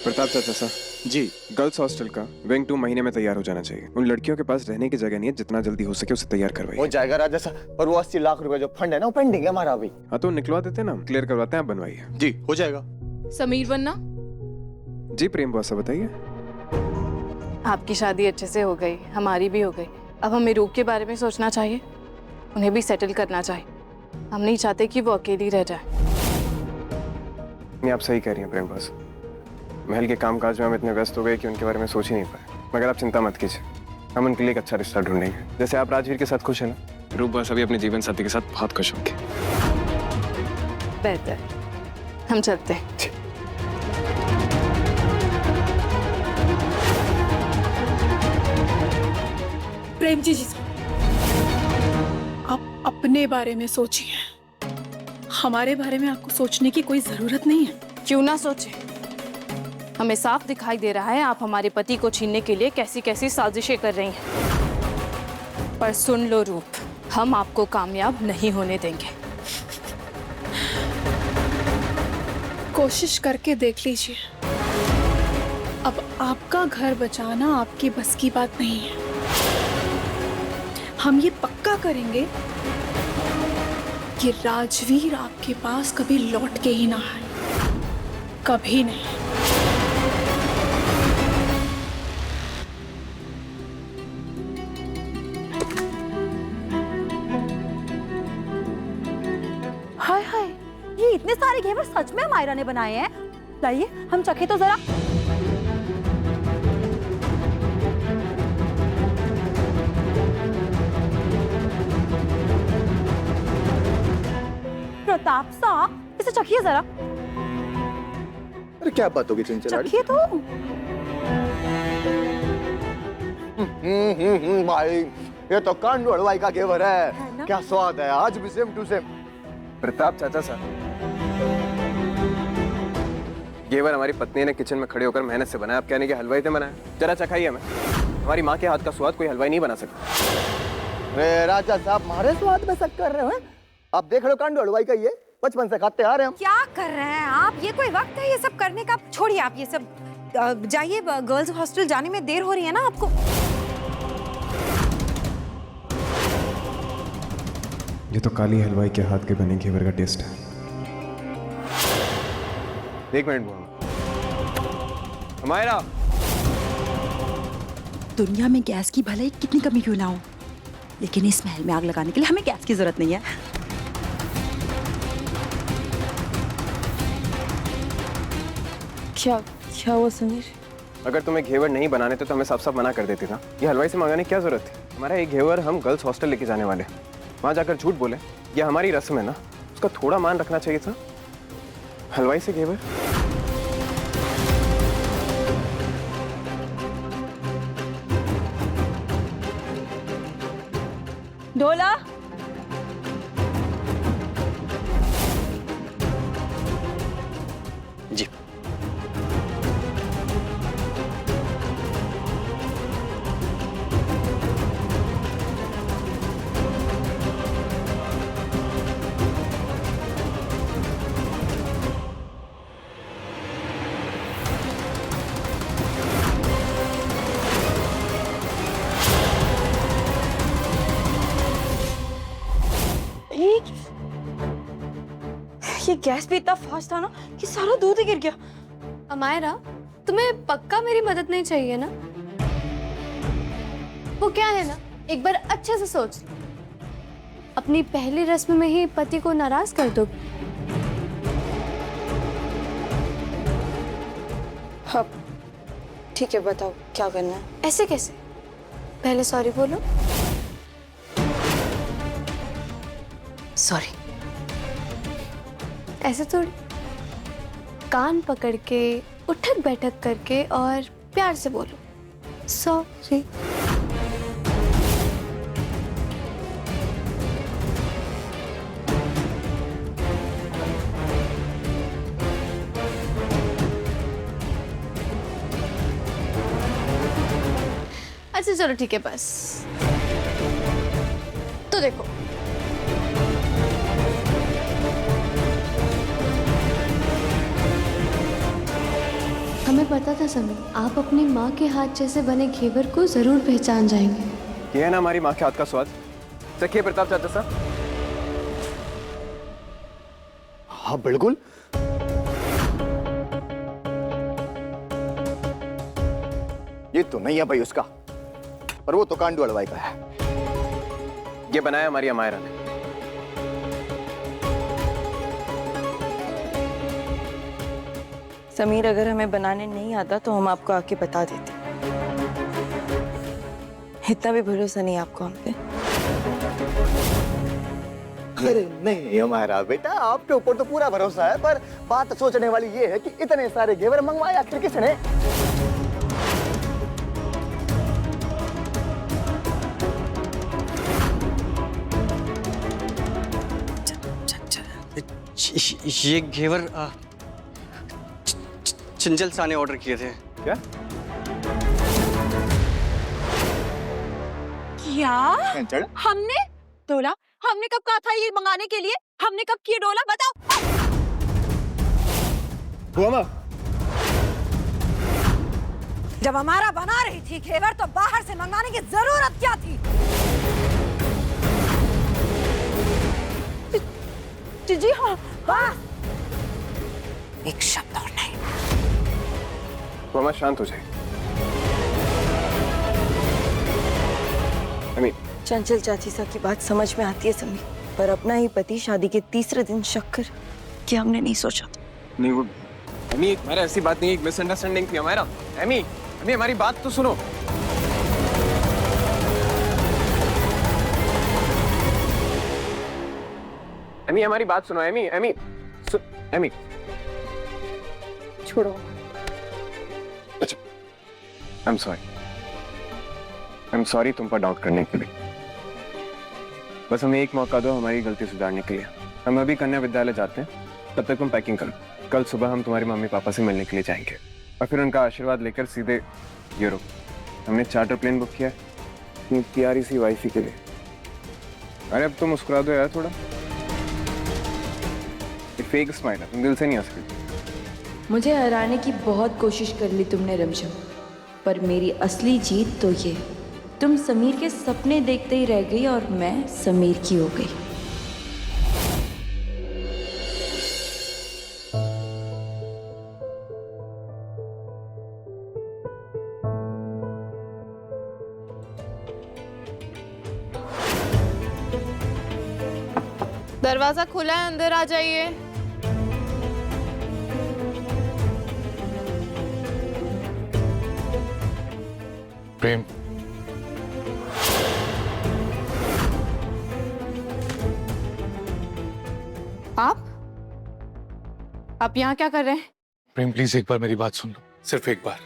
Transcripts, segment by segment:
प्रताप चाचा सा जी। Girls hostel का विंग 2 महीने में तैयार हो जाना चाहिए। उन लड़कियों के पास रहने की जगह नहीं है, जितना जल्दी हो सके उसे तैयार हो करवाइए। जाएगा राजा साहब, पर वो 80 लाख रुपए जो फंड है ना वो पेंडिंग है हमारा अभी। हाँ तो निकलवा देते हैं ना, क्लियर करवाते हैं, आप बनवाइए। जी हो जाएगा। समीर वन्ना, जी प्रेम बॉसा बताइए। आपकी शादी अच्छे से हो गई, हमारी भी हो गई। अब हमें रूप के बारे में सोचना चाहिए, उन्हें भी सेटल करना चाहिए। हम नहीं चाहते कि वो अकेली रह जाए। नहीं, आप सही कह रही हैं प्रेम बॉस। महल के कामकाज में हम इतने व्यस्त हो गए कि उनके बारे में सोच ही नहीं पाए। मगर आप चिंता मत कीजिए, हम उनके लिए एक अच्छा रिश्ता ढूंढेंगे। जैसे आप राजवीर के साथ खुश हैं ना, रूप बॉस अभी अपने जीवन साथी के साथ बहुत खुश होंगे। बेहतर, हम चलते हैं। प्रेम जी आप अपने बारे में सोचिए, हमारे बारे में आपको सोचने की कोई जरूरत नहीं है। क्यों ना सोचे, हमें साफ दिखाई दे रहा है आप हमारे पति को छीनने के लिए कैसी कैसी साजिशें कर रही हैं। पर सुन लो रूप, हम आपको कामयाब नहीं होने देंगे। कोशिश करके देख लीजिए। अब आपका घर बचाना आपकी बस की बात नहीं है। हम ये पक्का करेंगे कि राजवीर आपके पास कभी लौट के ही ना आए, कभी नहीं। हाय हाय, ये इतने सारे घेवर सच में मायरा ने बनाए हैं? लाइए हम चखे तो जरा। प्रताप साहब इसे चखिए जरा। अरे क्या बात होगी चंचलाड़ी? चखिए तो। भाई ये तो कांडू हलवाई का घेवर है ना? क्या स्वाद है, आज भी सेम टू सेम। प्रताप चाचा सा, घेवर हमारी पत्नी ने किचन में खड़े होकर मेहनत से बनाया। आप कहने के हलवाई ने बनाया? जरा चखाइए हमें। हमारी माँ के हाथ का स्वाद कोई हलवाई नहीं बना सकता। अरे राजा साहब, हमारे स्वाद में शक कर रहे हो हैं? आप देख रहे हो कांडू हलवाई का, ये बचपन से खाते आ रहे हैं हम। क्या कर रहे हैं आप? ये कोई वक्त है ये सब करने का? छोड़िए आप ये सब, जाइए। गर्ल्स हॉस्टल जाने में देर हो रही है ना आपको। ये तो काली हलवाई के हाथ के बने घेवर का टेस्ट है। एक मिनट बोलो हमारा। दुनिया में गैस की भले ही कितनी कमी क्यों ना हो, लेकिन इस महल में आग लगाने के लिए हमें गैस की जरूरत नहीं है। क्या क्या हुआ समीर? अगर तुम्हें घेवर नहीं बनाने थे तो हमें साफ साफ मना कर देती ना। ये हलवाई से मंगाने की क्या जरूरत थी? हमारा एक घेवर हम गर्ल्स हॉस्टल लेके जाने वाले, वहां जाकर झूठ बोले, ये हमारी रस्म है ना, उसका थोड़ा मान रखना चाहिए था। हलवाई से घेवर। ढोला, जी। ये गैस भी इतना फास्ट था ना कि सारा दूध ही गिर गया। अमायरा, तुम्हें पक्का मेरी मदद नहीं चाहिए ना? वो क्या है ना, एक बार अच्छे से सोच, अपनी पहली रस्म में ही पति को नाराज कर दो। हाँ ठीक है, बताओ क्या करना है? ऐसे कैसे? पहले सॉरी बोलो। सॉरी। ऐसे थोड़ी, कान पकड़ के उठक बैठक करके और प्यार से बोलो सॉरी। अच्छा चलो ठीक है, बस तो देखो, हमें हमें पता था समीर, आप अपनी माँ के हाथ जैसे बने घेवर को जरूर पहचान जाएंगे। ये है ना हमारी माँ के हाथ का स्वाद। चखिए प्रताप चाचा साहब। हाँ बिल्कुल। ये तो नहीं है भाई उसका, पर वो तो कांडू हलवाई का है। ये बनाया हमारी अमायरा ने। समीर, अगर हमें बनाने नहीं आता तो हम आपको आके बता देते। इतना भी भरोसा नहीं आपको हम पे? अरे नहीं हमारा बेटा, आपके ऊपर तो पूरा भरोसा है, पर बात सोचने वाली ये है कि इतने सारे घेवर मंगवाए आखिर किसने? ये घेवर चंचल सा ने ऑर्डर किए थे। क्या? क्या हमने डोला? हमने कब कहा था ये मंगाने के लिए? हमने कब किया डोला? बताओ। जब हमारा बना रही थी घेवर तो बाहर से मंगाने की जरूरत क्या थी? जी हाँ, बस एक शब्द और नहीं। मामा शांत हो जाए। चंचल चाची सा की बात समझ में आती है समीर, पर अपना ही पति शादी के तीसरे दिन शक कर कि हमने नहीं सोचा था। नहीं वो एमी, हमारा ऐसी बात नहीं, एक मिसअंडरस्टैंडिंग थी हमारा। एमी, एमी हमारी बात तो सुनो। एमी हमारी बात सुनो। एमी, एमी, एमी छोड़ो। अच्छा, आई एम सॉरी तुम पर डाउट करने के लिए। बस हमें एक मौका दो हमारी गलती सुधारने के लिए। हम अभी कन्या विद्यालय जाते हैं, तब तक तुम पैकिंग करो। कल सुबह हम तुम्हारे मम्मी पापा से मिलने के लिए जाएंगे और फिर उनका आशीर्वाद लेकर सीधे यूरोप। हमने चार्टर प्लेन बुक किया है अपनी प्यारी सी वाइफी के लिए। अरे अब तुम मुस्कुरा दो यार थोड़ा। फेक स्माइल है, तुम दिल से नहीं हंस रही। मुझे हराने की बहुत कोशिश कर ली तुमने रमझम, पर मेरी असली जीत तो ये, तुम समीर के सपने देखते ही रह गई और मैं समीर की हो गई। दरवाजा खुला है, अंदर आ जाइए। प्रेम, आप यहाँ क्या कर रहे हैं? प्रेम प्लीज एक बार मेरी बात सुन लो, सिर्फ एक बार।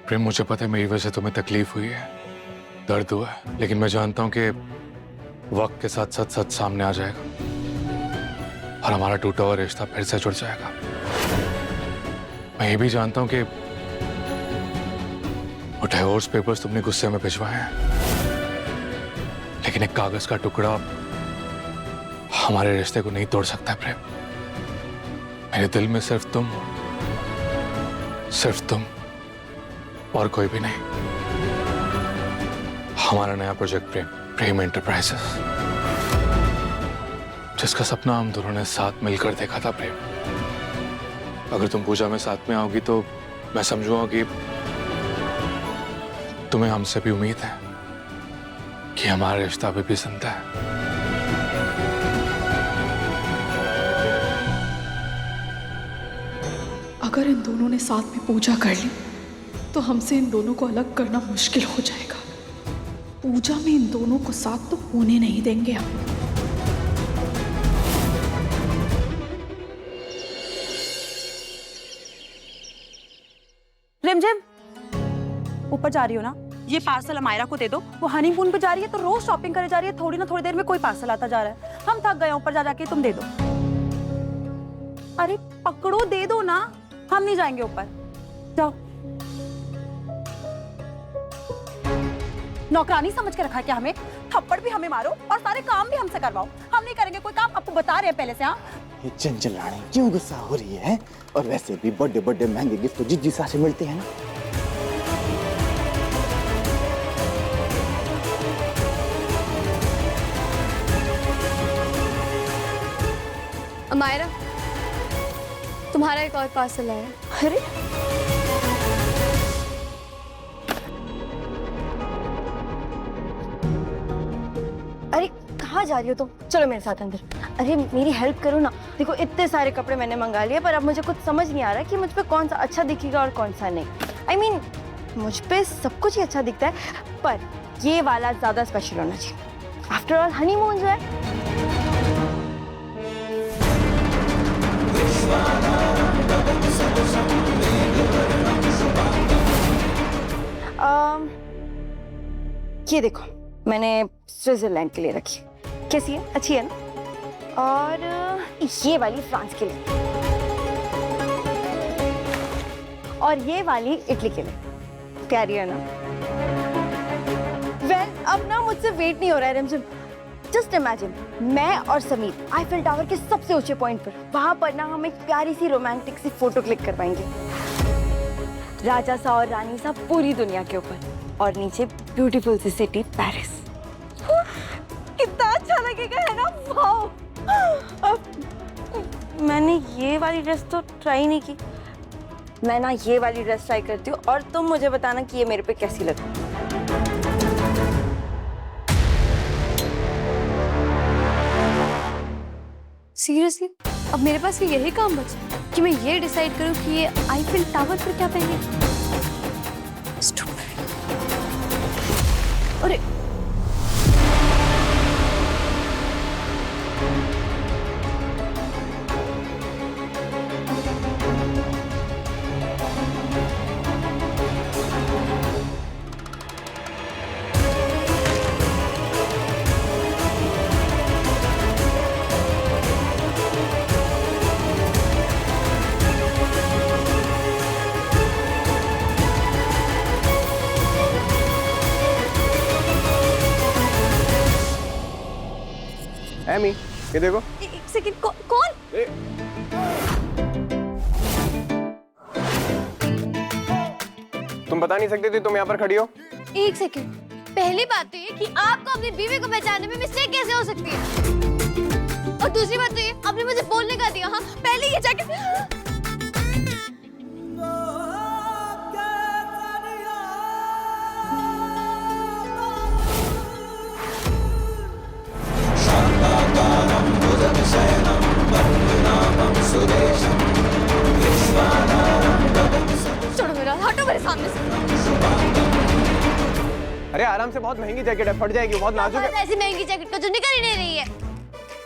प्रेम मुझे पता है मेरी वजह से तुम्हें तकलीफ हुई है, दर्द हुआ है, लेकिन मैं जानता हूँ कि वक्त के साथ साथ सच सामने आ जाएगा और हमारा टूटा हुआ रिश्ता फिर से जुड़ जाएगा। मैं ये भी जानता हूँ कि वो डिवोर्स पेपर्स तुमने गुस्से में भिजवाए हैं, लेकिन एक कागज का टुकड़ा हमारे रिश्ते को नहीं तोड़ सकता प्रेम। मेरे दिल में सिर्फ तुम और कोई भी नहीं। हमारा नया प्रोजेक्ट प्रेम एंटरप्राइजेस, जिसका सपना हम दोनों ने साथ मिलकर देखा था प्रेम। अगर तुम पूजा में साथ में आओगी तो मैं समझूंगा कि तुम्हें हमसे भी उम्मीद है कि हमारा रिश्ता अभी भी जिंदा है। अगर इन दोनों ने साथ में पूजा कर ली तो हमसे इन दोनों को अलग करना मुश्किल हो जाएगा। पूजा में इन दोनों को साथ तो होने नहीं देंगे हम। रिमझिम, ऊपर जा रही हो ना? ये पार्सल अमायरा को दे दो। वो हनीमून पे जा रही है तो रोज शॉपिंग करे जा रही है। थोड़ी ना थोड़ी देर में कोई पार्सल आता जा रहा है। हम थक गए, ऊपर जा जाके तुम दे दो। अरे पकड़ो, दे दो ना। हम नहीं जाएंगे ऊपर, जाओ। नौकरानी समझ के रखा है क्या हमें? थप्पड़ भी हमें मारो और सारे काम भी हमसे करवाओ। हम नहीं करेंगे कोई काम, आपको बता रहे हैं पहले से। हाँ, ये चंचल रानी क्यों गुस्सा हो रही है? और वैसे भी बड़े बड़े महंगे गिफ्ट तो जिस जिसा से मिलते हैं ना। अमायरा, तुम्हारा एक और पार्सल आया। अरे अरे कहाँ जा रही हो तुम? चलो मेरे साथ अंदर। अरे मेरी हेल्प करो ना। देखो इतने सारे कपड़े मैंने मंगा लिए, पर अब मुझे कुछ समझ नहीं आ रहा कि मुझ पे कौन सा अच्छा दिखेगा और कौन सा नहीं। I mean, मुझ पे सब कुछ ही अच्छा दिखता है, पर ये वाला ज्यादा स्पेशल होना चाहिए। आफ्टर ऑल हनीमून जो है। ये देखो मैंने स्विट्जरलैंड के लिए रखी। कैसी है? अच्छी है ना? और ये वाली फ्रांस के लिए, और ये वाली इटली के लिए। प्यारी है ना? वेल अब ना मुझसे वेट नहीं हो रहा है रिमझिम। जस्ट इमेजिन, मैं और समीर आईफिल टावर के सबसे ऊंचे पॉइंट पर, वहां पर ना हम एक प्यारी सी रोमांटिक सी फोटो क्लिक करवाएंगे। राजा सा और रानी सा पूरी दुनिया के ऊपर, और नीचे ब्यूटीफुल सी सिटी पेरिस। कितना अच्छा लगेगा, है ना? वाओ! मैंने ये वाली ड्रेस तो ट्राई नहीं की। मैं ना ये वाली ड्रेस ट्राई करती हूँ, और तुम मुझे बताना कि ये मेरे पे कैसी लगती है। सीरियसली, अब मेरे पास यही काम बचा कि मैं ये डिसाइड करूं कि ये आईफिल टावर पर क्या पहने। अरे एमी, ये देखो। एक सेकंड, कौन? तुम बता नहीं सकती थी तुम यहाँ पर खड़ी हो? एक सेकंड, पहली बात तो ये कि आपको अपनी बीवी को पहचानने में मिस्टेक कैसे हो सकती है, और दूसरी बात तो ये आपने मुझे बोलने का दिया। हाँ, पहले ये जैकेट। छोड़ो मेरा, हटो मेरे सामने से। अरे आराम से, बहुत महंगी जैकेट है, फट जाएगी, बहुत नाजुक है। ऐसी महंगी जैकेट को जो निकल ही नहीं रही है।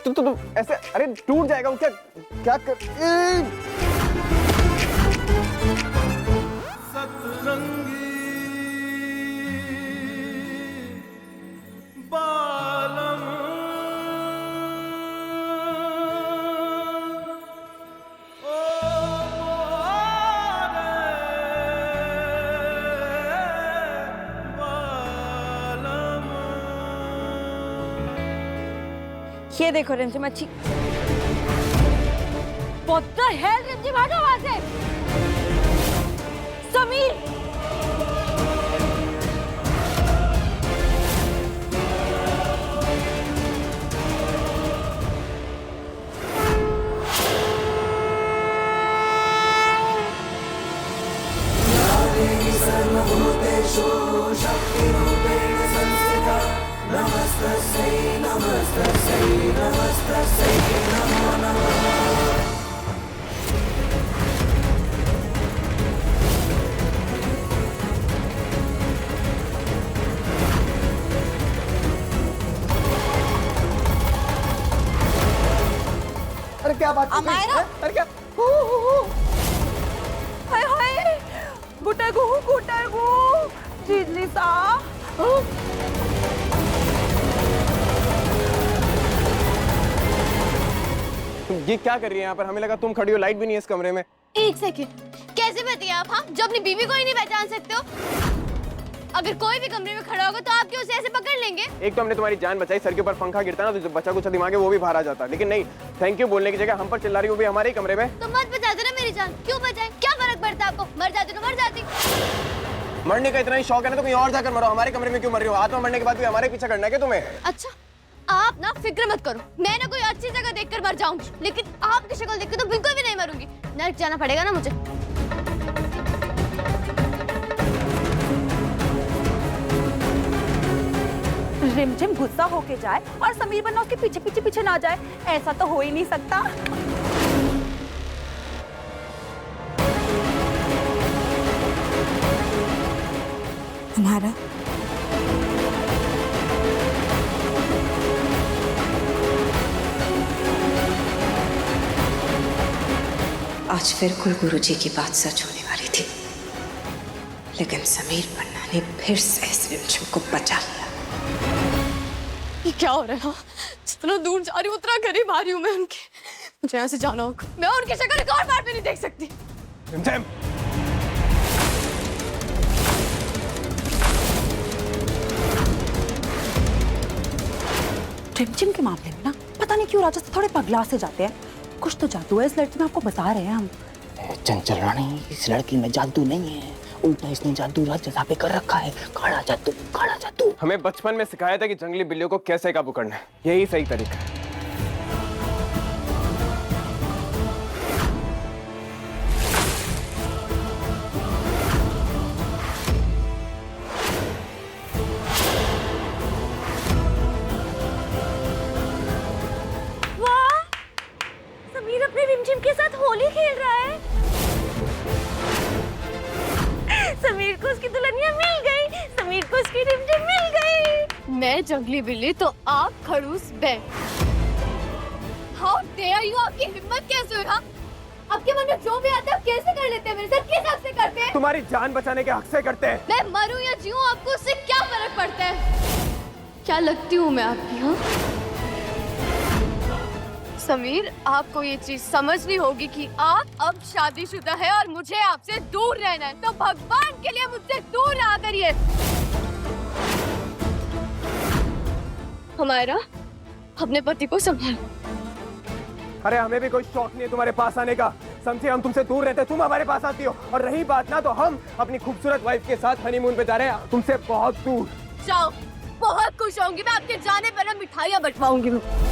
तुम ऐसे, अरे टूट जाएगा वो। क्या क्या कर? ये देखो रिमझिम, अच्छी। What the hell, रिमझिम, हटो वहां से। समीर, अरे क्या बात? अमायरा! अरे क्या? हाय हाय, गुटागु जीजली सा। ये क्या कर रही है यहाँ पर? हमें लगा तुम खड़ी हो, लाइट भी नहीं है इस कमरे में। एक सेकंड, कैसे बैठी आप? हाँ, जो अपनी बीवी को ही नहीं पहचान सकते हो। अगर कोई भी कमरे में खड़ा होगा तो आप क्यों उसे ऐसे पकड़ लेंगे? एक तो हमने तुम्हारी जान बचाई, सर के ऊपर पंखा गिरता ना तो जो बचा कुछ दिमाग है वो भी बाहर आ जाता, लेकिन नहीं, थैंक यू बोलने की जगह हम पर चिल्ला रही हो भी हमारे ही कमरे में। तो मत बचा देना मेरी जान, क्यों बचाए? क्या फर्क पड़ता है आपको? मर जाती तो मर जाती। मरने का इतना ही शौक है ना तो कहीं और जाकर मरो, हमारे कमरे में क्यों मर रही हो? आत्मा मरने के बाद भी हमारे पीछे करना है क्या तुम्हें? अच्छा, आप ना फिक्र मत करो, मैं ना कोई अच्छी जगह देखकर मर जाऊंगी, लेकिन आपकी शक्ल देखकर तो बिल्कुल भी नहीं मरूंगी। नर्क जाना पड़ेगा ना मुझे। रिमझिम गुस्सा होके जाए और समीर बनना उसके पीछे पीछे पीछे ना जाए, ऐसा तो हो ही नहीं सकता। हमारा आज फिर कोई गुरुजी की बात सच होने वाली थी, लेकिन समीर पन्ना ने फिर से इस रिमझिम को बचा लिया। ये क्या हो रहा है? जितना दूर जा रही हूँ उतना करीब आ रही हूँ मैं उनके। मुझे यहाँ से जाना होगा, मैं उनकी शक्ल एक और बार भी नहीं देख सकती। रिमझिम, रिमझिम के मामले में ना पता नहीं क्यों राजा से थोड़े पगला से जाते हैं। कुछ तो जादू है इस लड़की में, आपको बता रहे हैं हम। चंचल रानी, इस लड़की में जादू नहीं है, उल्टा इसने जादू राजसा पे कर रखा है। काला जादू, काला जादू। हमें बचपन में सिखाया था कि जंगली बिल्लियों को कैसे काबू करना है, यही सही तरीका है। समीर अपने रिमझिम के साथ होली खेल रहा है। समीर को उसकी दुल्हनिया मिल गई, समीर को उसकी रिमझिम मिल गई। मैं जंगली बिल्ली तो आप खड़ूस बैल। हाउ डेयर यू, आपकी हिम्मत कैसे हुई? हाँ, आपके मन में जो भी आता है आप कैसे कर लेते हैं? मेरे साथ किस हक से करते हैं? तुम्हारी जान बचाने के हक से करते हैं। मैं मरूं या जीऊं आपको उससे क्या फर्क पड़ता है? क्या लगती हूँ मैं आपकी? हाँ समीर, आपको ये चीज समझनी होगी कि आप अब शादीशुदा है और मुझे आपसे दूर रहना है, तो भगवान के लिए मुझसे दूर रहा करिए। हमारा अपने पति को संभालो। अरे हमें भी कोई शौक नहीं है तुम्हारे पास आने का, समझे? हम तुमसे दूर रहते, तुम हमारे पास आती हो। और रही बात ना, तो हम अपनी खूबसूरत वाइफ के साथ हनीमून पे जा रहे हैं, तुमसे बहुत दूर। जाओ, बहुत खुश होंगी मैं आपके जाने पर, ना मिठाइयाँ बंटवाऊंगी मैं।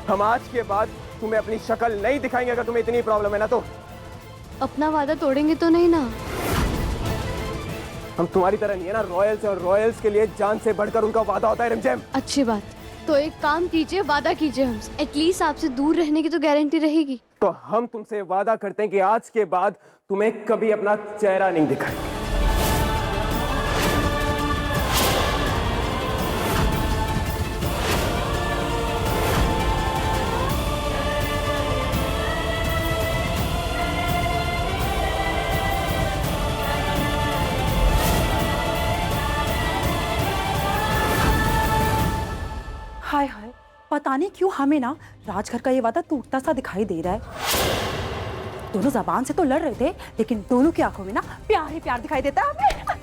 हम आज के बाद तुम्हें अपनी शक्ल नहीं दिखाएंगे अगर तुम्हें इतनी प्रॉब्लम है ना तो। अपना वादा तोड़ेंगे तो नहीं ना? हम तुम्हारी तरह नहीं है ना रॉयल्स, और रॉयल्स के लिए जान से बढ़कर उनका वादा होता है रिमझिम। अच्छी बात, तो एक काम कीजिए, वादा कीजिए हमसे, एटलीस्ट आपसे दूर रहने की तो गारंटी रहेगी। तो हम तुमसे वादा करते हैं कि आज के बाद तुम्हें कभी अपना चेहरा नहीं दिखाएंगे। हाय हाय, पता नहीं क्यों हमें ना राजघर का ये वादा टूटता सा दिखाई दे रहा है। दोनों जबान से तो लड़ रहे थे, लेकिन दोनों की आंखों में ना प्यार ही प्यार दिखाई देता है हमें।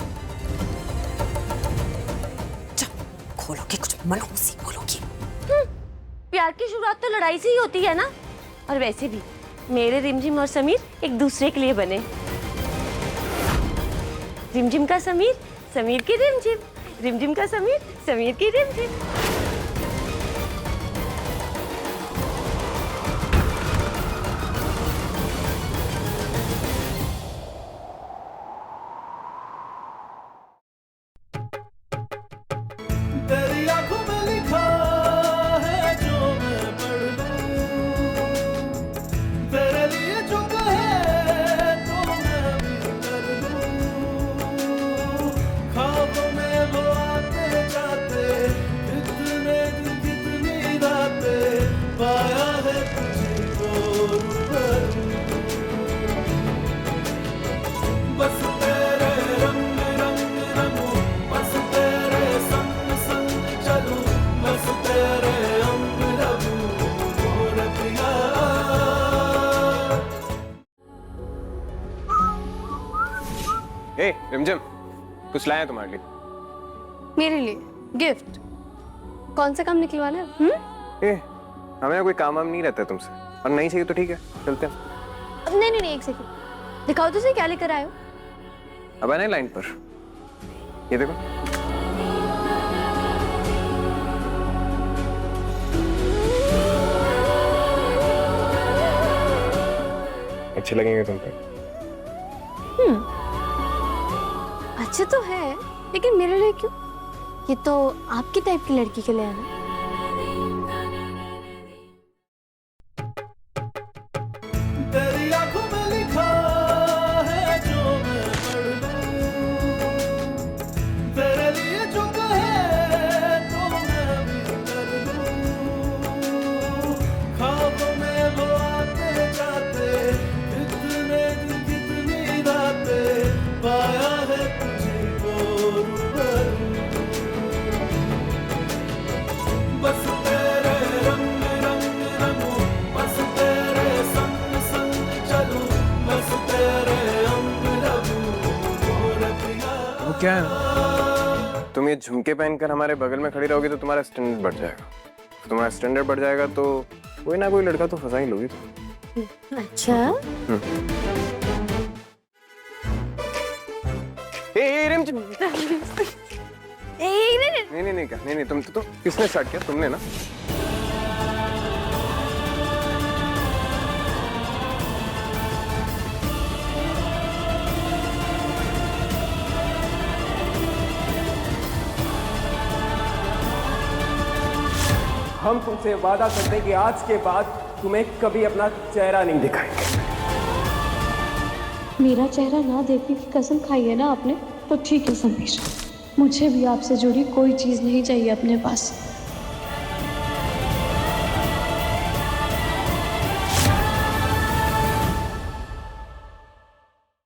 जब खोलोगे कुछ मनहूसी बोलोगी। प्यार की शुरुआत तो लड़ाई से ही होती है ना। और वैसे भी मेरे रिमझिम और समीर एक दूसरे के लिए बने। रिमझिम का समीर, समीर की रिमझिम, रिमझिम का समीर, समीर की रिमझिम। तेरी आंखों में लिखा है जो मैं पढ़ लूं, तेरे लिए जो कहे तो मैं भी कर लूं। ख्वाबों में वो आते जाते इतने रिमझिम कुछ लाए हैं तुम्हारे लिए। मेरे लिए गिफ्ट? कौन सा काम निकलवाना है? हमें कोई काम वाम नहीं रहता है तुमसे, और नहीं चाहिए तो ठीक है, चलते हैं। नहीं, एक सेकंड दिखाओ तो सही क्या लेकर आए हो। अब आना लाइन पर, ये देखो। अच्छे लगेंगे तुम पे। अच्छे तो है, लेकिन मेरे लिए क्यों? ये तो आपकी टाइप की लड़की के लिए है ना। तेरी आंखों में लिखा है जो मैं पढ़ लूं, तेरे लिए जो कहे तो मैं भी कर लूं। ख्वाबों में वो आते जाते, कितने दिन कितनी रातें, पाया है तुझको रूबरू। बस तेरे रंग रंग रंगूं, बस तेरे संग संग चलूं, बस तेरे अंग लगूं रतिया। वो क्या है, तुम ये झुमके पहनकर हमारे बगल में खड़ी रहोगी तो तुम्हारा स्टैंडर्ड बढ़ जाएगा। तुम्हारा स्टैंडर्ड बढ़ जाएगा तो कोई ना कोई लड़का तो फंसा ही लोगी तुम। अच्छा रिमझिम। नहीं, तुम तो किसने स्टार्ट किया? तुमने ना। हम तुमसे वादा करते हैं कि आज के बाद तुम्हें कभी अपना चेहरा नहीं दिखाएंगे। मेरा चेहरा ना देखने की कसम खाई है ना आपने, तो ठीक है समीर, मुझे भी आपसे जुड़ी कोई चीज नहीं चाहिए अपने पास।